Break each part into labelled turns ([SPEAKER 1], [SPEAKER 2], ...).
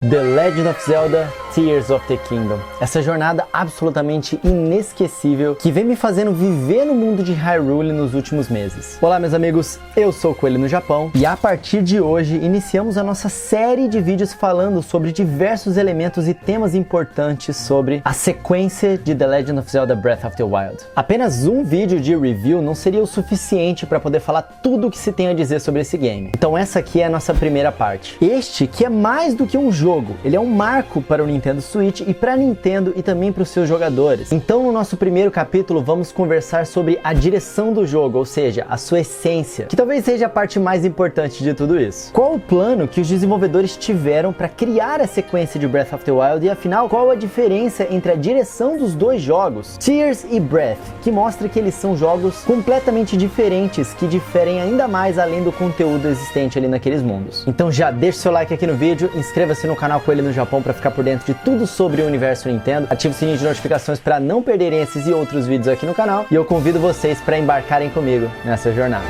[SPEAKER 1] The Legend of Zelda Tears of the Kingdom. Essa jornada absolutamente inesquecível que vem me fazendo viver no mundo de Hyrule nos últimos meses. Olá meus amigos, eu sou o Coelho no Japão e a partir de hoje iniciamos a nossa série de vídeos falando sobre diversos elementos e temas importantes sobre a sequência de The Legend of Zelda Breath of the Wild. Apenas um vídeo de review não seria o suficiente para poder falar tudo o que se tem a dizer sobre esse game. Então essa aqui é a nossa primeira parte. Este que é mais do que um jogo, ele é um marco para o Nintendo Switch e para a Nintendo e também para os seus jogadores. Então no nosso primeiro capítulo vamos conversar sobre a direção do jogo, ou seja, a sua essência, que talvez seja a parte mais importante de tudo isso. Qual o plano que os desenvolvedores tiveram para criar a sequência de Breath of the Wild e afinal qual a diferença entre a direção dos dois jogos, Tears e Breath, que mostra que eles são jogos completamente diferentes, que diferem ainda mais além do conteúdo existente ali naqueles mundos. Então já deixa o seu like aqui no vídeo, inscreva-se no canal Coelho no Japão para ficar por dentro de tudo sobre o universo Nintendo, ative o sininho de notificações para não perderem esses e outros vídeos aqui no canal e eu convido vocês para embarcarem comigo nessa jornada.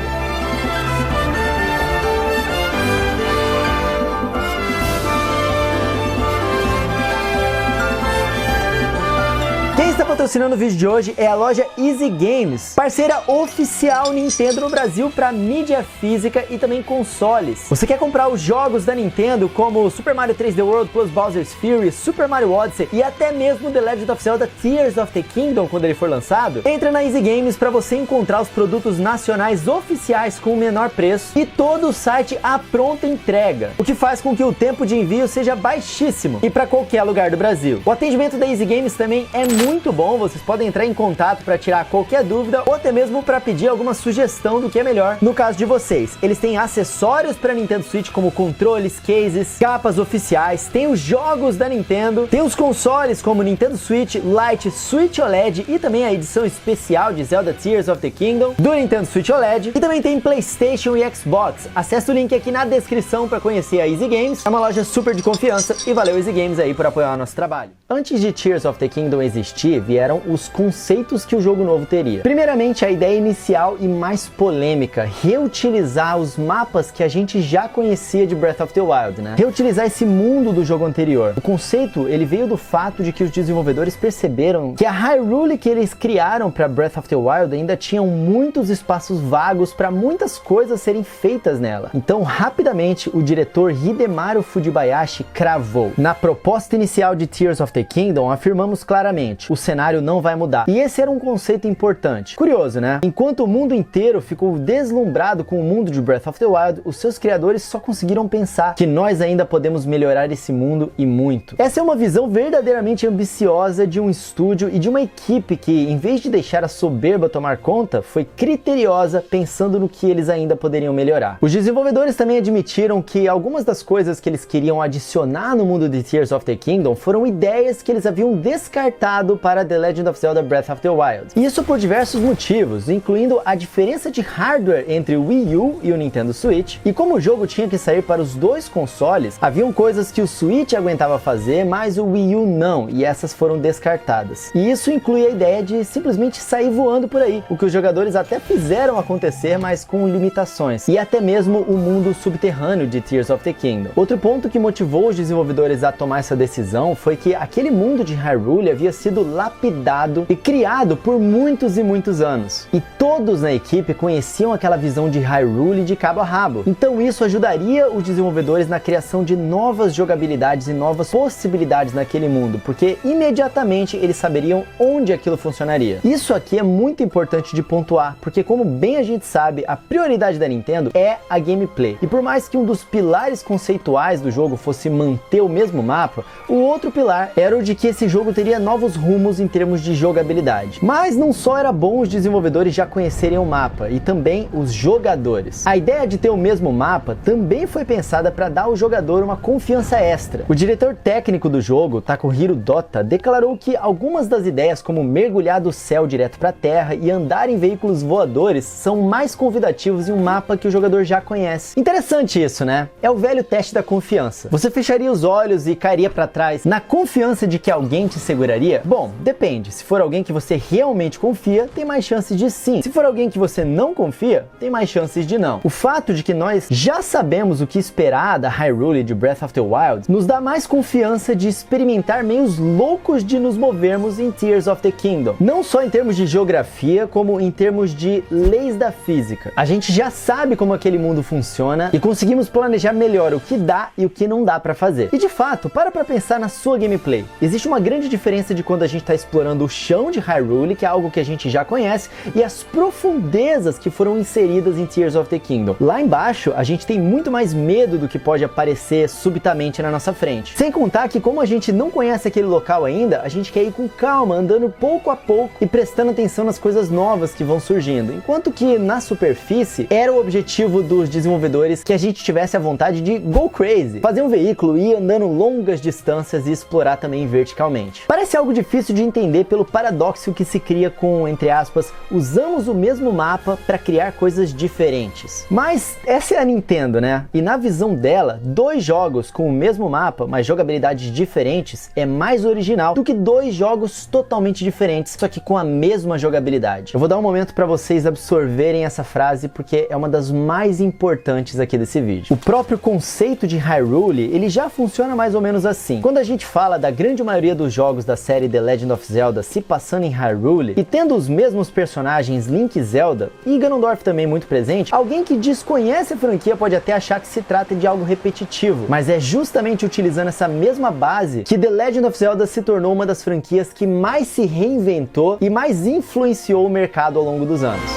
[SPEAKER 1] Quem está patrocinando o vídeo de hoje é a loja Easy Games, parceira oficial Nintendo no Brasil para mídia física e também consoles. Você quer comprar os jogos da Nintendo como Super Mario 3D World plus Bowser's Fury, Super Mario Odyssey e até mesmo The Legend of Zelda Tears of the Kingdom quando ele for lançado? Entra na Easy Games para você encontrar os produtos nacionais oficiais com o menor preço e todo o site à pronta entrega, o que faz com que o tempo de envio seja baixíssimo e para qualquer lugar do Brasil. O atendimento da Easy Games também é muito bom, vocês podem entrar em contato para tirar qualquer dúvida ou até mesmo para pedir alguma sugestão do que é melhor no caso de vocês. Eles têm acessórios para Nintendo Switch como controles, cases, capas oficiais, tem os jogos da Nintendo, tem os consoles como Nintendo Switch Lite, Switch OLED e também a edição especial de Zelda Tears of the Kingdom do Nintendo Switch OLED e também tem PlayStation e Xbox. Acesse o link aqui na descrição para conhecer a Easy Games, é uma loja super de confiança e valeu Easy Games aí por apoiar o nosso trabalho. Antes de Tears of the Kingdom existir, vieram os conceitos que o jogo novo teria. Primeiramente, a ideia inicial e mais polêmica, reutilizar os mapas que a gente já conhecia de Breath of the Wild, né? Reutilizar esse mundo do jogo anterior. O conceito, ele veio do fato de que os desenvolvedores perceberam que a Hyrule que eles criaram para Breath of the Wild ainda tinham muitos espaços vagos para muitas coisas serem feitas nela. Então, rapidamente, o diretor Hidemaru Fujibayashi cravou: na proposta inicial de Tears of the Kingdom, afirmamos claramente, o cenário não vai mudar. E esse era um conceito importante. Curioso, né? Enquanto o mundo inteiro ficou deslumbrado com o mundo de Breath of the Wild, os seus criadores só conseguiram pensar que nós ainda podemos melhorar esse mundo e muito. Essa é uma visão verdadeiramente ambiciosa de um estúdio e de uma equipe que, em vez de deixar a soberba tomar conta, foi criteriosa pensando no que eles ainda poderiam melhorar. Os desenvolvedores também admitiram que algumas das coisas que eles queriam adicionar no mundo de Tears of the Kingdom foram ideias que eles haviam descartado para The Legend of Zelda Breath of the Wild. Isso por diversos motivos, incluindo a diferença de hardware entre o Wii U e o Nintendo Switch, e como o jogo tinha que sair para os dois consoles, haviam coisas que o Switch aguentava fazer, mas o Wii U não, e essas foram descartadas. E isso inclui a ideia de simplesmente sair voando por aí, o que os jogadores até fizeram acontecer, mas com limitações, e até mesmo o mundo subterrâneo de Tears of the Kingdom. Outro ponto que motivou os desenvolvedores a tomar essa decisão foi que aquele mundo de Hyrule havia sido lapidado e criado por muitos e muitos anos. E todos na equipe conheciam aquela visão de Hyrule de cabo a rabo. Então isso ajudaria os desenvolvedores na criação de novas jogabilidades e novas possibilidades naquele mundo, porque imediatamente eles saberiam onde aquilo funcionaria. Isso aqui é muito importante de pontuar, porque como bem a gente sabe, a prioridade da Nintendo é a gameplay. E por mais que um dos pilares conceituais do jogo fosse manter o mesmo mapa, o outro pilar era o de que esse jogo teria novos rumos em termos de jogabilidade. Mas não só era bom os desenvolvedores já conhecerem o mapa, e também os jogadores. A ideia de ter o mesmo mapa também foi pensada para dar ao jogador uma confiança extra. O diretor técnico do jogo, Takuhiro Dota, declarou que algumas das ideias como mergulhar do céu direto para a terra e andar em veículos voadores são mais convidativos em um mapa que o jogador já conhece. Interessante isso, né? É o velho teste da confiança. Você fecharia os olhos e cairia para trás na confiança chance de que alguém te seguraria? Bom, depende. Se for alguém que você realmente confia, tem mais chances de sim. Se for alguém que você não confia, tem mais chances de não. O fato de que nós já sabemos o que esperar da Hyrule de Breath of the Wild nos dá mais confiança de experimentar meios loucos de nos movermos em Tears of the Kingdom. Não só em termos de geografia, como em termos de leis da física. A gente já sabe como aquele mundo funciona e conseguimos planejar melhor o que dá e o que não dá pra fazer. E de fato, para pensar na sua gameplay. Existe uma grande diferença de quando a gente está explorando o chão de Hyrule, que é algo que a gente já conhece, e as profundezas que foram inseridas em Tears of the Kingdom. Lá embaixo, a gente tem muito mais medo do que pode aparecer subitamente na nossa frente. Sem contar que, como a gente não conhece aquele local ainda, a gente quer ir com calma, andando pouco a pouco e prestando atenção nas coisas novas que vão surgindo. Enquanto que na superfície, era o objetivo dos desenvolvedores que a gente tivesse a vontade de go crazy, fazer um veículo e ir andando longas distâncias e explorar também verticalmente. Parece algo difícil de entender pelo paradoxo que se cria com, entre aspas, usamos o mesmo mapa para criar coisas diferentes. Mas essa é a Nintendo, né? E na visão dela, dois jogos com o mesmo mapa, mas jogabilidades diferentes, é mais original do que dois jogos totalmente diferentes, só que com a mesma jogabilidade. Eu vou dar um momento para vocês absorverem essa frase, porque é uma das mais importantes aqui desse vídeo. O próprio conceito de Hyrule, ele já funciona mais ou menos assim. Quando a gente fala da grande maioria dos jogos da série The Legend of Zelda se passando em Hyrule e tendo os mesmos personagens Link e Zelda, e Ganondorf também muito presente, alguém que desconhece a franquia pode até achar que se trata de algo repetitivo, mas é justamente utilizando essa mesma base que The Legend of Zelda se tornou uma das franquias que mais se reinventou e mais influenciou o mercado ao longo dos anos.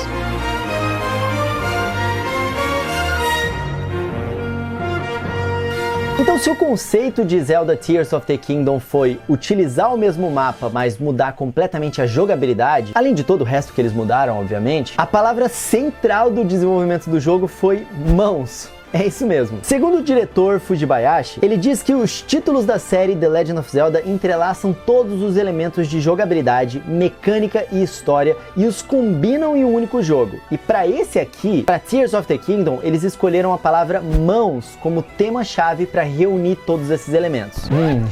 [SPEAKER 1] Então, se o conceito de Zelda Tears of the Kingdom foi utilizar o mesmo mapa, mas mudar completamente a jogabilidade, além de todo o resto que eles mudaram, obviamente, a palavra central do desenvolvimento do jogo foi mãos. É isso mesmo. Segundo o diretor Fujibayashi, ele diz que os títulos da série The Legend of Zelda entrelaçam todos os elementos de jogabilidade, mecânica e história e os combinam em um único jogo. E para esse aqui, para Tears of the Kingdom, eles escolheram a palavra mãos como tema-chave para reunir todos esses elementos.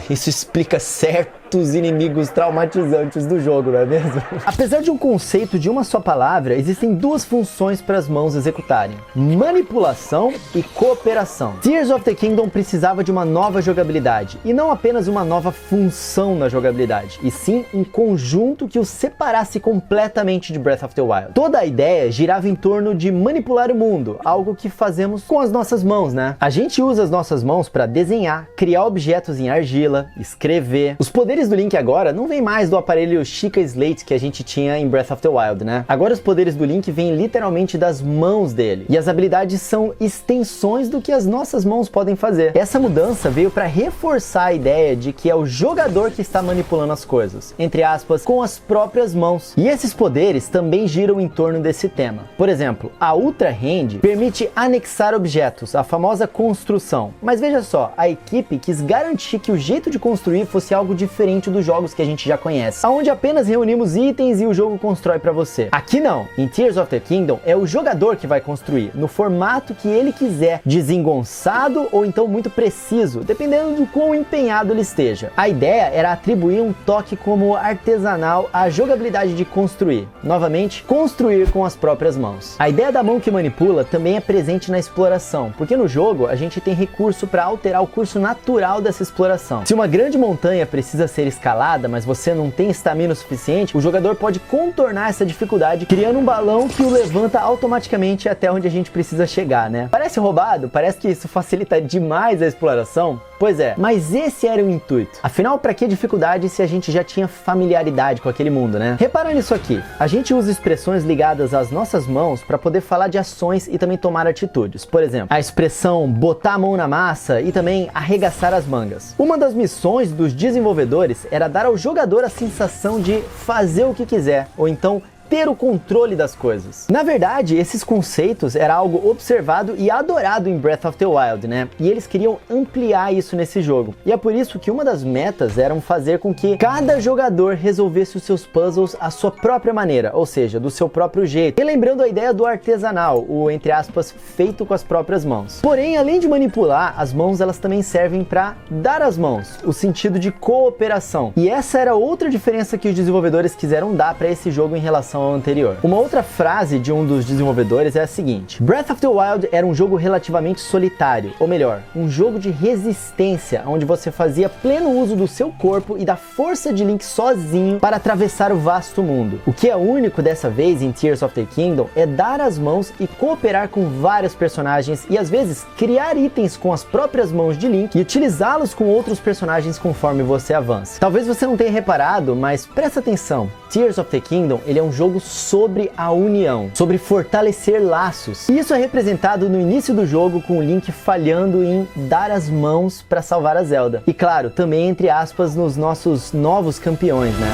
[SPEAKER 1] Isso explica certos inimigos traumatizantes do jogo, não é mesmo? Apesar de um conceito de uma só palavra, existem duas funções para as mãos executarem: manipulação e cooperação. Tears of the Kingdom precisava de uma nova jogabilidade, e não apenas uma nova função na jogabilidade, e sim um conjunto que o separasse completamente de Breath of the Wild. Toda a ideia girava em torno de manipular o mundo, algo que fazemos com as nossas mãos, né? A gente usa as nossas mãos para desenhar, criar objetos em argila, escrever. Os poderes do Link agora não vêm mais do aparelho Sheikah Slate que a gente tinha em Breath of the Wild, né? Agora os poderes do Link vêm literalmente das mãos dele, e as habilidades são extensões do que as nossas mãos podem fazer. Essa mudança veio para reforçar a ideia de que é o jogador que está manipulando as coisas, entre aspas, com as próprias mãos. E esses poderes também giram em torno desse tema. Por exemplo, a Ultra Hand permite anexar objetos, a famosa construção. Mas veja só, a equipe quis garantir que o jeito de construir fosse algo diferente dos jogos que a gente já conhece, onde apenas reunimos itens e o jogo constrói para você. Aqui não. Em Tears of the Kingdom é o jogador que vai construir, no formato que ele quiser, desengonçado ou então muito preciso, dependendo do quão empenhado ele esteja. A ideia era atribuir um toque como artesanal à jogabilidade de construir. Novamente, construir com as próprias mãos. A ideia da mão que manipula também é presente na exploração, porque no jogo a gente tem recurso para alterar o curso natural dessa exploração. Se uma grande montanha precisa ser escalada, mas você não tem estamina o suficiente, o jogador pode contornar essa dificuldade criando um balão que o levanta automaticamente até onde a gente precisa chegar, né? Parece roubado? Parece que isso facilita demais a exploração? Pois é, mas esse era o intuito. Afinal, para que dificuldade se a gente já tinha familiaridade com aquele mundo, né? Repara nisso aqui. A gente usa expressões ligadas às nossas mãos para poder falar de ações e também tomar atitudes. Por exemplo, a expressão botar a mão na massa e também arregaçar as mangas. Uma das missões dos desenvolvedores era dar ao jogador a sensação de fazer o que quiser, ou então ter o controle das coisas. Na verdade, esses conceitos era algo observado e adorado em Breath of the Wild, né? E eles queriam ampliar isso nesse jogo. E é por isso que uma das metas era fazer com que cada jogador resolvesse os seus puzzles à sua própria maneira, ou seja, do seu próprio jeito. E lembrando a ideia do artesanal, o, entre aspas, feito com as próprias mãos. Porém, além de manipular, as mãos elas também servem para dar as mãos, o sentido de cooperação. E essa era outra diferença que os desenvolvedores quiseram dar para esse jogo em relação ao anterior. Uma outra frase de um dos desenvolvedores é a seguinte: Breath of the Wild era um jogo relativamente solitário, ou melhor, um jogo de resistência, onde você fazia pleno uso do seu corpo e da força de Link sozinho para atravessar o vasto mundo. O que é único dessa vez em Tears of the Kingdom é dar as mãos e cooperar com vários personagens e às vezes criar itens com as próprias mãos de Link e utilizá-los com outros personagens conforme você avança. Talvez você não tenha reparado, mas presta atenção. Tears of the Kingdom, ele é um jogo sobre a união, sobre fortalecer laços. E isso é representado no início do jogo com o Link falhando em dar as mãos para salvar a Zelda. E claro, também entre aspas nos nossos novos campeões, né?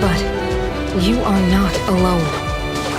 [SPEAKER 1] But you are not alone.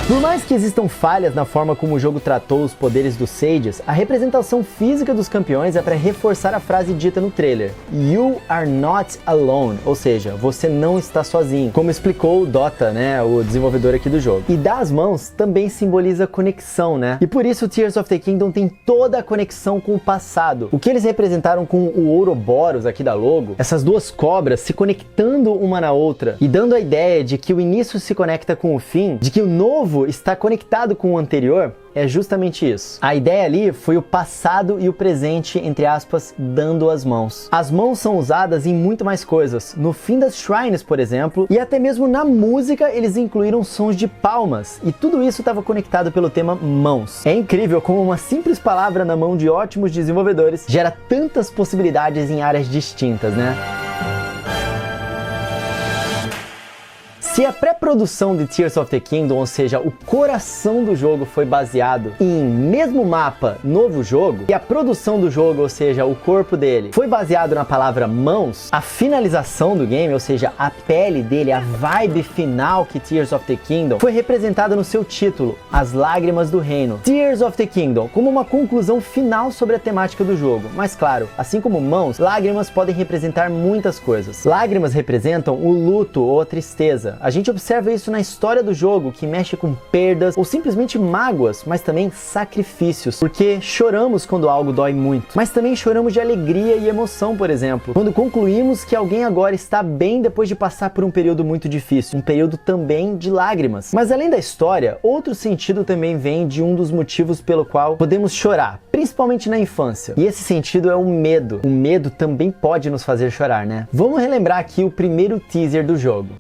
[SPEAKER 1] Por mais que existam falhas na forma como o jogo tratou os poderes dos Sages, a representação física dos campeões é para reforçar a frase dita no trailer: You are not alone, ou seja, você não está sozinho, como explicou o Dota, né, o desenvolvedor aqui do jogo. E dar as mãos também simboliza conexão, né? E por isso Tears of the Kingdom tem toda a conexão com o passado. O que eles representaram com o Ouroboros aqui da logo, essas duas cobras se conectando uma na outra e dando a ideia de que o início se conecta com o fim, de que o novo está conectado com o anterior, é justamente isso. A ideia ali foi o passado e o presente, entre aspas, dando as mãos. As mãos são usadas em muito mais coisas. No fim das shrines, por exemplo, e até mesmo na música eles incluíram sons de palmas. E tudo isso estava conectado pelo tema mãos. É incrível como uma simples palavra na mão de ótimos desenvolvedores gera tantas possibilidades em áreas distintas, né? Se a pré-produção de Tears of the Kingdom, ou seja, o coração do jogo, foi baseado em mesmo mapa, novo jogo, e a produção do jogo, ou seja, o corpo dele, foi baseado na palavra mãos, a finalização do game, ou seja, a pele dele, a vibe final que Tears of the Kingdom, foi representada no seu título, As Lágrimas do Reino. Tears of the Kingdom, como uma conclusão final sobre a temática do jogo. Mas claro, assim como mãos, lágrimas podem representar muitas coisas. Lágrimas representam o luto ou a tristeza. A gente observa isso na história do jogo, que mexe com perdas ou simplesmente mágoas, mas também sacrifícios, porque choramos quando algo dói muito, mas também choramos de alegria e emoção, por exemplo, quando concluímos que alguém agora está bem depois de passar por um período muito difícil, um período também de lágrimas. Mas além da história, outro sentido também vem de um dos motivos pelo qual podemos chorar, principalmente na infância, e esse sentido é o medo. O medo também pode nos fazer chorar, né? Vamos relembrar aqui o primeiro teaser do jogo.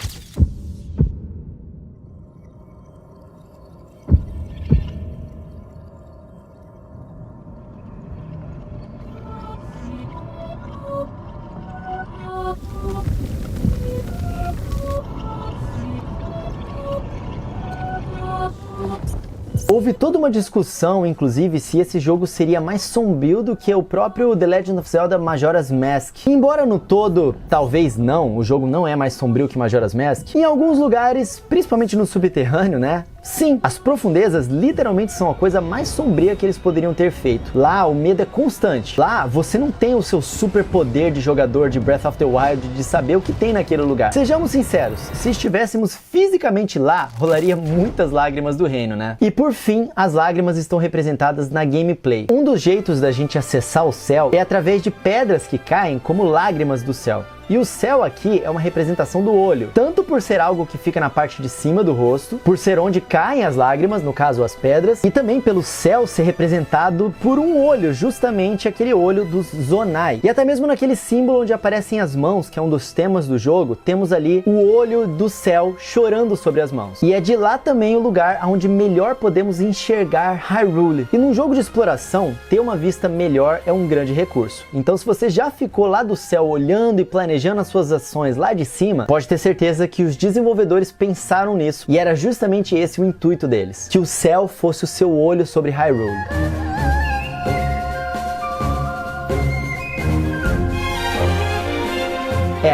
[SPEAKER 1] Houve toda uma discussão, inclusive, se esse jogo seria mais sombrio do que o próprio The Legend of Zelda Majora's Mask. Embora no todo, talvez não, o jogo não é mais sombrio que Majora's Mask, em alguns lugares, principalmente no subterrâneo, né? Sim, as profundezas literalmente são a coisa mais sombria que eles poderiam ter feito. Lá, o medo é constante. Lá, você não tem o seu super poder de jogador de Breath of the Wild de saber o que tem naquele lugar. Sejamos sinceros, se estivéssemos fisicamente lá, rolaria muitas lágrimas do reino, né? E por fim, as lágrimas estão representadas na gameplay. Um dos jeitos da gente acessar o céu é através de pedras que caem como lágrimas do céu. E o céu aqui é uma representação do olho, tanto por ser algo que fica na parte de cima do rosto, por ser onde caem as lágrimas, no caso as pedras, e também pelo céu ser representado por um olho, justamente aquele olho dos Zonai. E até mesmo naquele símbolo onde aparecem as mãos, que é um dos temas do jogo, temos ali o olho do céu chorando sobre as mãos. E é de lá também o lugar onde melhor podemos enxergar Hyrule. E num jogo de exploração, ter uma vista melhor é um grande recurso. Então se você já ficou lá do céu olhando e planejando as suas ações lá de cima, pode ter certeza que os desenvolvedores pensaram nisso e era justamente esse o intuito deles, que o céu fosse o seu olho sobre Hyrule.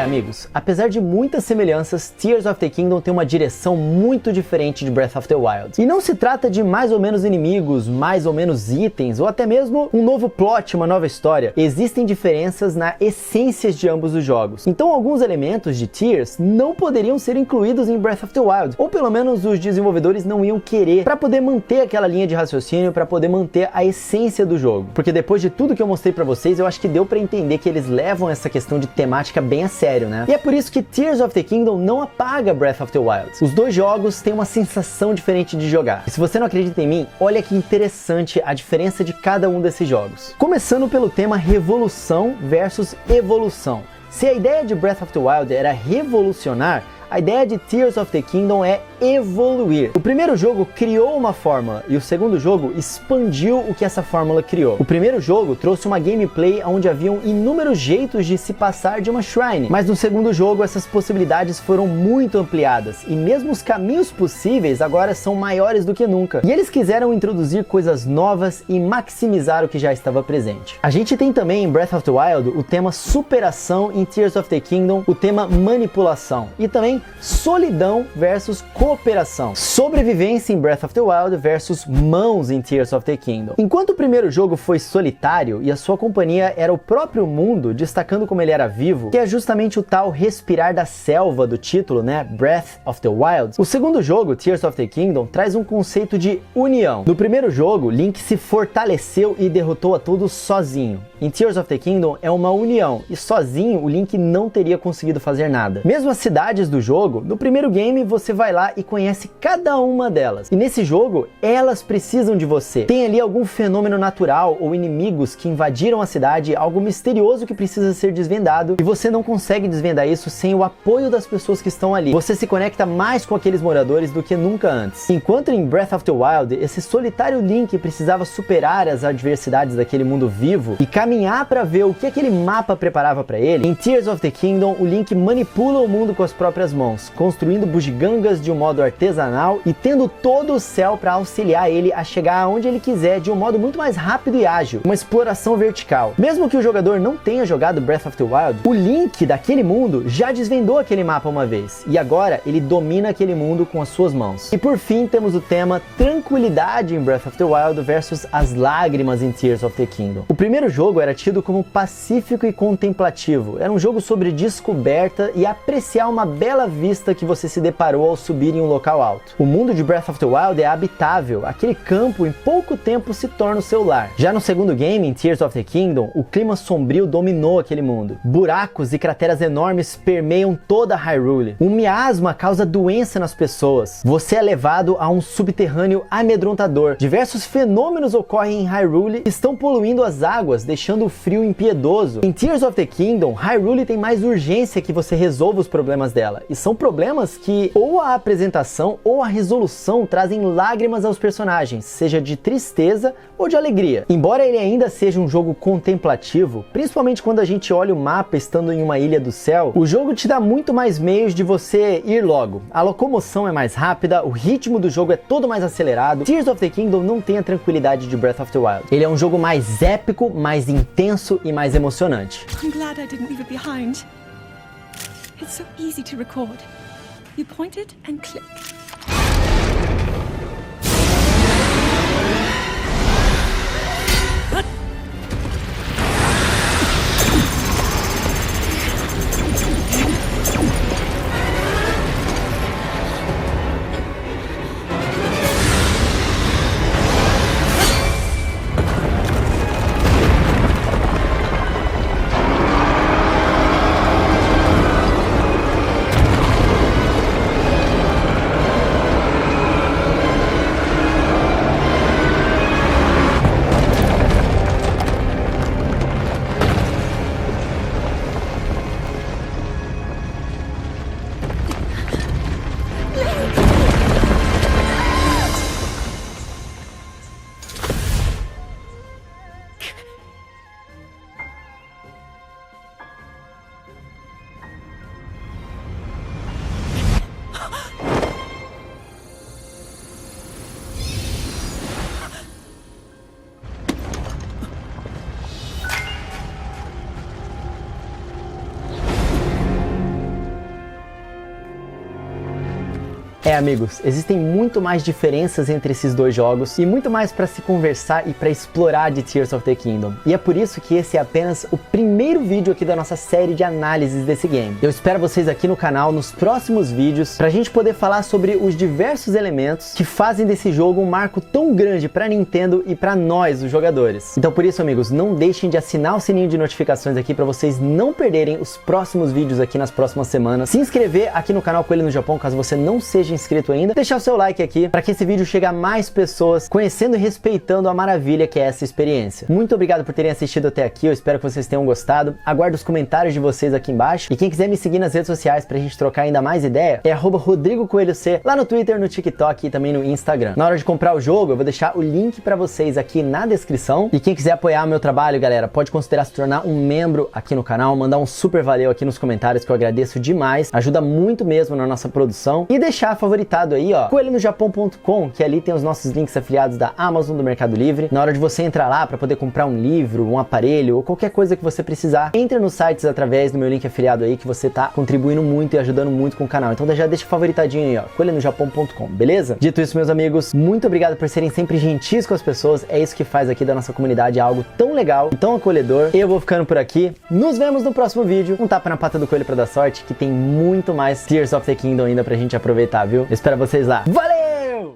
[SPEAKER 1] amigos, apesar de muitas semelhanças, Tears of the Kingdom tem uma direção muito diferente de Breath of the Wild. E não se trata de mais ou menos inimigos, mais ou menos itens, ou até mesmo um novo plot, uma nova história. Existem diferenças na essência de ambos os jogos. Então alguns elementos de Tears não poderiam ser incluídos em Breath of the Wild, ou pelo menos os desenvolvedores não iam querer, para poder manter aquela linha de raciocínio, para poder manter a essência do jogo. Porque depois de tudo que eu mostrei pra vocês, eu acho que deu pra entender que eles levam essa questão de temática bem a sério, né? E é por isso que Tears of the Kingdom não apaga Breath of the Wild. Os dois jogos têm uma sensação diferente de jogar. E se você não acredita em mim, olha que interessante a diferença de cada um desses jogos. Começando pelo tema revolução versus evolução. Se a ideia de Breath of the Wild era revolucionar, a ideia de Tears of the Kingdom é evoluir. O primeiro jogo criou uma fórmula e o segundo jogo expandiu o que essa fórmula criou. O primeiro jogo trouxe uma gameplay onde haviam inúmeros jeitos de se passar de uma shrine, mas no segundo jogo essas possibilidades foram muito ampliadas e mesmo os caminhos possíveis agora são maiores do que nunca. E eles quiseram introduzir coisas novas e maximizar o que já estava presente. A gente tem também em Breath of the Wild o tema superação, em Tears of the Kingdom o tema manipulação e também solidão versus cooperação. Sobrevivência em Breath of the Wild versus mãos em Tears of the Kingdom. Enquanto o primeiro jogo foi solitário e a sua companhia era o próprio mundo, destacando como ele era vivo, que é justamente o tal respirar da selva do título, né? Breath of the Wild. O segundo jogo, Tears of the Kingdom, traz um conceito de união. No primeiro jogo, Link se fortaleceu e derrotou a todos sozinho. Em Tears of the Kingdom é uma união e sozinho o Link não teria conseguido fazer nada. Mesmo as cidades do jogo, no primeiro game você vai lá e conhece cada uma delas. E nesse jogo, elas precisam de você. Tem ali algum fenômeno natural ou inimigos que invadiram a cidade, algo misterioso que precisa ser desvendado e você não consegue desvendar isso sem o apoio das pessoas que estão ali. Você se conecta mais com aqueles moradores do que nunca antes. Enquanto em Breath of the Wild, esse solitário Link precisava superar as adversidades daquele mundo vivo e caminhar para ver o que aquele mapa preparava para ele, em Tears of the Kingdom, o Link manipula o mundo com as próprias mãos, construindo bugigangas de um modo artesanal e tendo todo o céu para auxiliar ele a chegar aonde ele quiser de um modo muito mais rápido e ágil, uma exploração vertical. Mesmo que o jogador não tenha jogado Breath of the Wild, o Link daquele mundo já desvendou aquele mapa uma vez e agora ele domina aquele mundo com as suas mãos. E por fim temos o tema tranquilidade em Breath of the Wild versus as lágrimas em Tears of the Kingdom. O primeiro jogo era tido como pacífico e contemplativo, era um jogo sobre descoberta e apreciar uma bela vista que você se deparou ao subir em um local alto. O mundo de Breath of the Wild é habitável, aquele campo em pouco tempo se torna o seu lar. Já no segundo game, em Tears of the Kingdom, o clima sombrio dominou aquele mundo. Buracos e crateras enormes permeiam toda Hyrule. Um miasma causa doença nas pessoas. Você é levado a um subterrâneo amedrontador. Diversos fenômenos ocorrem em Hyrule e estão poluindo as águas, deixando o frio impiedoso. Em Tears of the Kingdom, Hyrule tem mais urgência que você resolva os problemas dela. E são problemas que ou a apresentação ou a resolução trazem lágrimas aos personagens, seja de tristeza ou de alegria. Embora ele ainda seja um jogo contemplativo, principalmente quando a gente olha o mapa estando em uma ilha do céu, o jogo te dá muito mais meios de você ir logo. A locomoção é mais rápida, o ritmo do jogo é todo mais acelerado. Tears of the Kingdom não tem a tranquilidade de Breath of the Wild. Ele é um jogo mais épico, mais intenso e mais emocionante.
[SPEAKER 2] I'm glad I didn't leave it behind. It's so easy to record. You point it and click.
[SPEAKER 1] Amigos, existem muito mais diferenças entre esses dois jogos e muito mais para se conversar e para explorar de Tears of the Kingdom. E é por isso que esse é apenas o primeiro vídeo aqui da nossa série de análises desse game. Eu espero vocês aqui no canal nos próximos vídeos pra gente poder falar sobre os diversos elementos que fazem desse jogo um marco tão grande pra Nintendo e pra nós, os jogadores. Então por isso, amigos, não deixem de assinar o sininho de notificações aqui pra vocês não perderem os próximos vídeos aqui nas próximas semanas. Se inscrever aqui no canal Coelho no Japão, caso você não seja inscrito ainda. Deixar o seu like aqui para que esse vídeo chegue a mais pessoas conhecendo e respeitando a maravilha que é essa experiência. Muito obrigado por terem assistido até aqui, eu espero que vocês tenham gostado. Aguardo os comentários de vocês aqui embaixo. E quem quiser me seguir nas redes sociais pra gente trocar ainda mais ideia, é @RodrigoCoelhoC lá no Twitter, no TikTok e também no Instagram. Na hora de comprar o jogo, eu vou deixar o link pra vocês aqui na descrição. E quem quiser apoiar o meu trabalho, galera, pode considerar se tornar um membro aqui no canal, mandar um super valeu aqui nos comentários, que eu agradeço demais. Ajuda muito mesmo na nossa produção. E deixar favoritado aí, ó, coelhinojapão.com, que ali tem os nossos links afiliados da Amazon, do Mercado Livre. Na hora de você entrar lá pra poder comprar um livro, um aparelho ou qualquer coisa que você precisar, entre nos sites através do meu link afiliado aí, que você tá contribuindo muito e ajudando muito com o canal. Então já deixa favoritadinho aí, ó, coelhinojapão.com, beleza? Dito isso, meus amigos, muito obrigado por serem sempre gentis com as pessoas. É isso que faz aqui da nossa comunidade algo tão legal e tão acolhedor. Eu vou ficando por aqui. Nos vemos no próximo vídeo. Um tapa na pata do coelho pra dar sorte, que tem muito mais Tears of the Kingdom ainda pra gente aproveitar, viu? Eu espero vocês lá. Valeu!